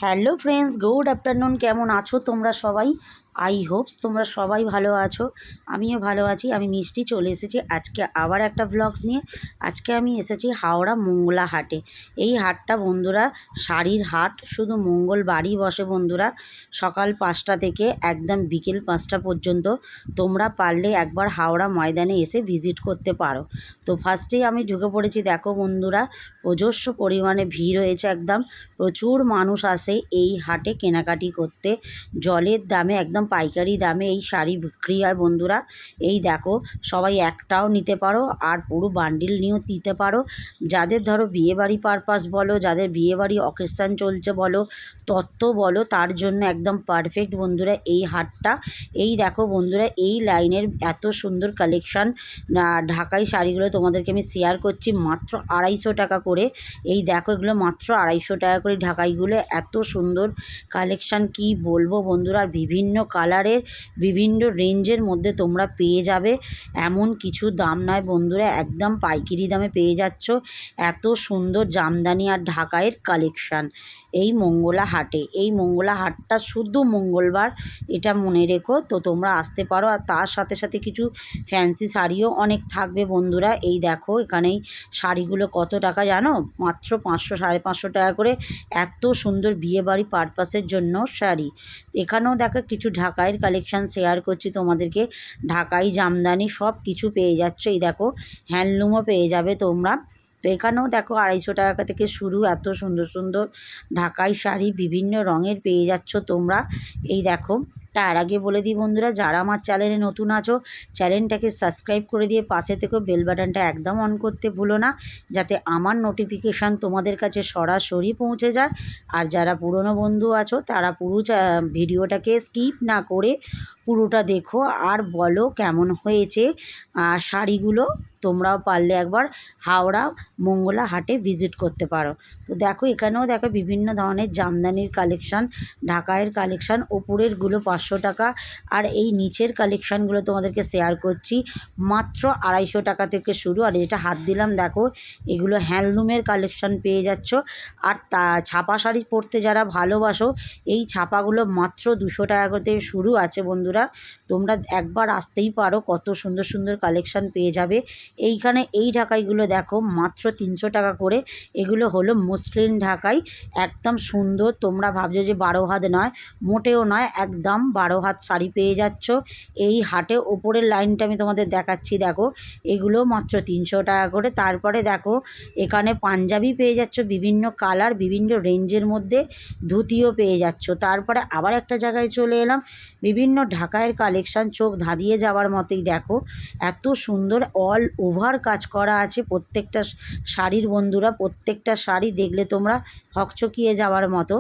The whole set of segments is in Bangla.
Hello friends, good afternoon. কেমন আছো তোমরা সবাই? আই হোপস তোমরা সবাই ভালো আছো। আমিও ভালো আছি। আমি মিষ্টি চলে এসেছি আজকে আবার একটা ভ্লগস নিয়ে। আজকে আমি এসেছি হাওড়া মঙ্গলা হাটে। এই হাটটা বন্ধুরা শাড়ির হাট, শুধু মঙ্গলবারই বসে বন্ধুরা, সকাল 5টা থেকে একদম বিকেল 5টা পর্যন্ত। তোমরা পারলে একবার হাওড়া ময়দানে এসে ভিজিট করতে পারো। তো ফার্স্টেই আমি ঢুকে পড়েছি। দেখো বন্ধুরা, প্রচণ্ড পরিমাণে ভিড় হয়েছে, একদম প্রচুর মানুষ আসে এই হাটে কেনাকাটি করতে। জলের দামে, একদম পাইকারি দামে এই শাড়ি বিক্রি হয় বন্ধুরা। এই দেখো, সবাই একটাও নিতে পারো আর পুরো বান্ডিল নিয়েও দিতে পারো। যাদের ধরো বিয়েবাড়ি পারপাস বলো, যাদের বিয়েবাড়ি অকেশন চলছে বলো, তত্ত্ব বলো, তার জন্য একদম পারফেক্ট বন্ধুরা এই হাটটা। এই দেখো বন্ধুরা, এই লাইনের এত সুন্দর কালেকশান ঢাকাই শাড়িগুলো তোমাদেরকে আমি শেয়ার করছি মাত্র 250 টাকা করে। এই দেখো, এগুলো মাত্র 250 টাকা করে ঢাকাইগুলো। এত সুন্দর কালেকশান কি বলবো বন্ধুরা। আর বিভিন্ন কালারের, বিভিন্ন রেঞ্জের মধ্যে তোমরা পেয়ে যাবে। এমন কিছু দাম নয় বন্ধুরা, একদম পাইকারি দামে পেয়ে যাচ্ছ এত সুন্দর জামদানি আর ঢাকাইয়ের কালেকশান এই মঙ্গলা হাটে। এই মঙ্গলা হাটটা শুধু মঙ্গলবার, এটা মনে রেখো। তো তোমরা আসতে পারো। আর তার সাথে সাথে কিছু ফ্যান্সি শাড়িও অনেক থাকবে বন্ধুরা। এই দেখো, এখানেই শাড়িগুলো কত টাকা জানো? মাত্র 500 550 টাকা করে। এত সুন্দর বিয়েবাড়ি পারপাসের জন্য শাড়ি। এখানেও দেখো কিছু ঢাকাইয়ের কালেকশান শেয়ার করছি তোমাদেরকে। ঢাকাই জামদানি সব কিছু পেয়ে যাচ্ছ। এই দেখো, হ্যান্ডলুমও পেয়ে যাবে তোমরা। তো এখানেও দেখো 250 টাকা থেকে শুরু। এত সুন্দর সুন্দর ঢাকাই শাড়ি বিভিন্ন রঙের পেয়ে যাচ্ছ তোমরা। এই দেখো, তার আগে বলে দিই বন্ধুরা, যারা আমার চ্যানেলে নতুন আছো, চ্যানেলটাকে সাবস্ক্রাইব করে দিয়ে পাশে থেকে বেল বাটনটা একদম অন করতে ভুলো না, যাতে আমার নোটিফিকেশান তোমাদের কাছে সরাসরি পৌঁছে যায়। আর যারা পুরনো বন্ধু আছো, তারা পুরো ভিডিওটাকে স্কিপ না করে পুরোটা দেখো আর বলো কেমন হয়েছে শাড়িগুলো। তোমরাও পারলে একবার হাওড়া মঙ্গলা হাটে ভিজিট করতে পারো। তো দেখো, এখানেও দেখো বিভিন্ন ধরনের জামদানির কালেকশান, ঢাকাইয়ের কালেকশান। ওপরেরগুলো 500 টাকা আর এই নিচের কালেকশানগুলো তোমাদেরকে শেয়ার করছি মাত্র 250 টাকা থেকে শুরু। আর যেটা হাত দিলাম দেখো, এগুলো হ্যান্ডলুমের কালেকশান পেয়ে যাচ্ছ। আর ছাপা শাড়ি পরতে যারা ভালোবাসো, এই ছাপাগুলো মাত্র 200 টাকা থেকে শুরু আছে বন্ধুরা। তোমরা একবার আসতেই পারো, কত সুন্দর সুন্দর কালেকশান পেয়ে যাবে এইখানে। এই ঢাকাইগুলো দেখো মাত্র 300 টাকা করে। এগুলো হলো মসলিন ঢাকাই, একদম সুন্দর। তোমরা ভাবছো যে 12 হাত নয়, মোটেও নয়, একদম 12 হাত শাড়ি পেয়ে যাচ্ছ এই হাটে। ওপরের লাইনটা আমি তোমাদের দেখাচ্ছি, দেখো এগুলো মাত্র 300 টাকা করে। তারপরে দেখো, এখানে পাঞ্জাবি পেয়ে যাচ্ছ বিভিন্ন কালার, বিভিন্ন রেঞ্জের মধ্যে ধুতিও পেয়ে যাচ্ছ। তারপরে আবার একটা জায়গায় চলে এলাম, বিভিন্ন ঢাকাইয়ের কালেকশান চোখ ধাঁধিয়ে যাওয়ার মতোই। দেখো, এত সুন্দর অল ওভার কাজ করা আছে প্রত্যেকটা শাড়ির বন্ধুরা। প্রত্যেকটা শাড়ি দেখলে তোমরা হকচকিয়ে যাওয়ার মতো।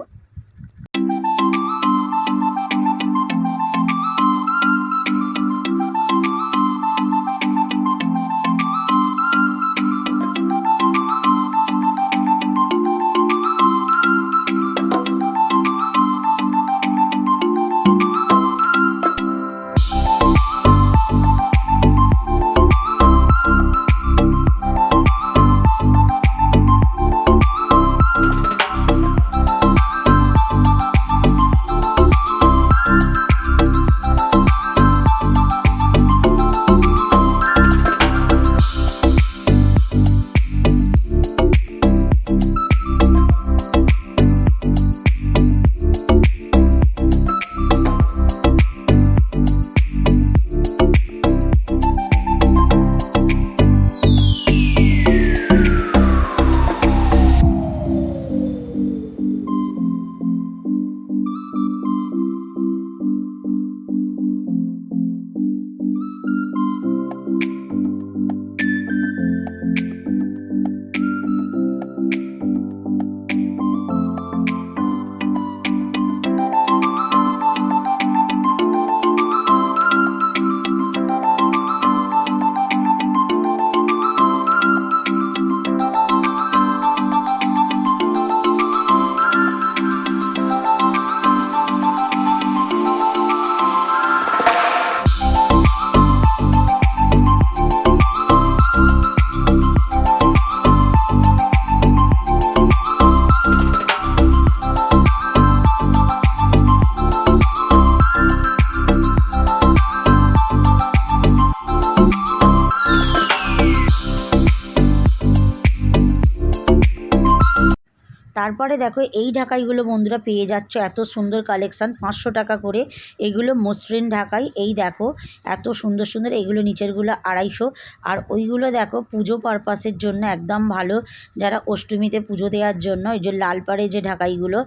তারপরে দেখো এই ঢাকাইগুলো বন্ধুরা পেয়ে যাচ্ছ, এত সুন্দর কালেকশান, 500 টাকা করে। এগুলো মসৃণ ঢাকাই, এই দেখো এত সুন্দর সুন্দর। এগুলো নিচেরগুলো 250। আর ওইগুলো দেখো পুজো পারপাসের জন্য একদম ভালো, যারা অষ্টমীতে পুজো দেওয়ার জন্য। এই যে লাল পাড়ে যে ঢাকাইগুলো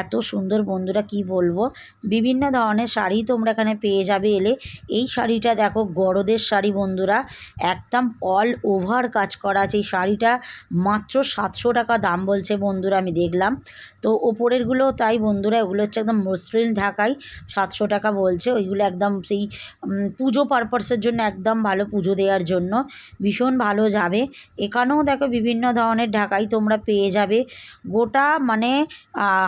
এত সুন্দর বন্ধুরা, কি বলবো। বিভিন্ন ধরনের শাড়ি তোমরা এখানে পেয়ে যাবে এলে। এই শাড়িটা দেখো গরদের শাড়ি বন্ধুরা, একদম অল ওভার কাজ করা আছে। এই শাড়িটা মাত্র 700 টাকা দাম বলছে বন্ধুরা, আমি দেখলাম। তো ওপরেরগুলো তাই বন্ধুরা, ওগুলো হচ্ছে একদম মসৃণ ঢাকাই, 700 টাকা বলছে। ওইগুলো একদম সেই পুজো পারপাসের জন্য একদম ভালো, পুজো দেওয়ার জন্য ভীষণ ভালো যাবে। এখানেও দেখো বিভিন্ন ধরনের ঢাকাই তোমরা পেয়ে যাবে। গোটা মানে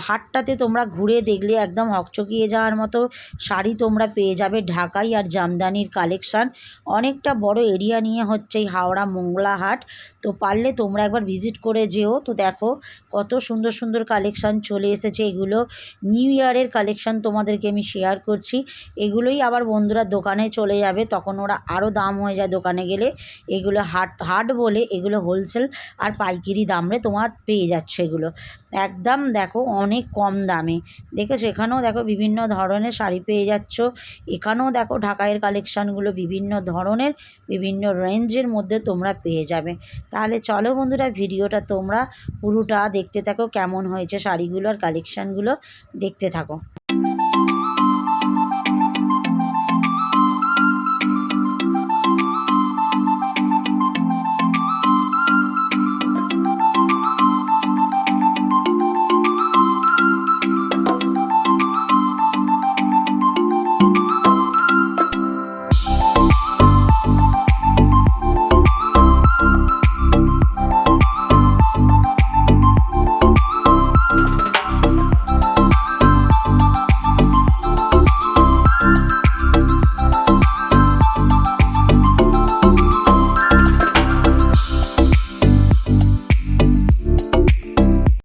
হাটটাতে তোমরা ঘুরে দেখলে একদম হকচকিয়ে যাওয়ার মতো শাড়ি তোমরা পেয়ে যাবে। ঢাকাই আর জামদানির কালেকশান অনেকটা বড় এরিয়া নিয়ে হচ্ছে এই হাওড়া মংলা হাট। তো পারলে তোমরা একবার ভিজিট করে যেও। তো দেখো কত সুন্দর সুন্দর কালেকশান চলে এসেছে। এগুলো নিউ ইয়ারের কালেকশান তোমাদেরকে আমি শেয়ার করছি। এগুলোই আবার বন্ধুরা দোকানে চলে যাবে, তখন ওরা আরও দাম হয়ে যায় দোকানে গেলে। এগুলো হাট বলে, এগুলো হোলসেল আর পাইকারি দামে তোমার পেয়ে যাচ্ছে এগুলো একদম দেখো অনেক কম দামে। দেখেছো এখানেও দেখো বিভিন্ন ধরনের শাড়ি পেয়ে যাচ্ছ। এখানেও দেখো ঢাকাইয়ের কালেকশানগুলো বিভিন্ন ধরনের, বিভিন্ন রেঞ্জের মধ্যে তোমরা পেয়ে যাবে। তাহলে চলো বন্ধুরা, ভিডিওটা তোমরা পুরোটা দেখতে থাকো, কেমন হয়েছে শাড়িগুলো আর কালেকশানগুলো দেখতে থাকো।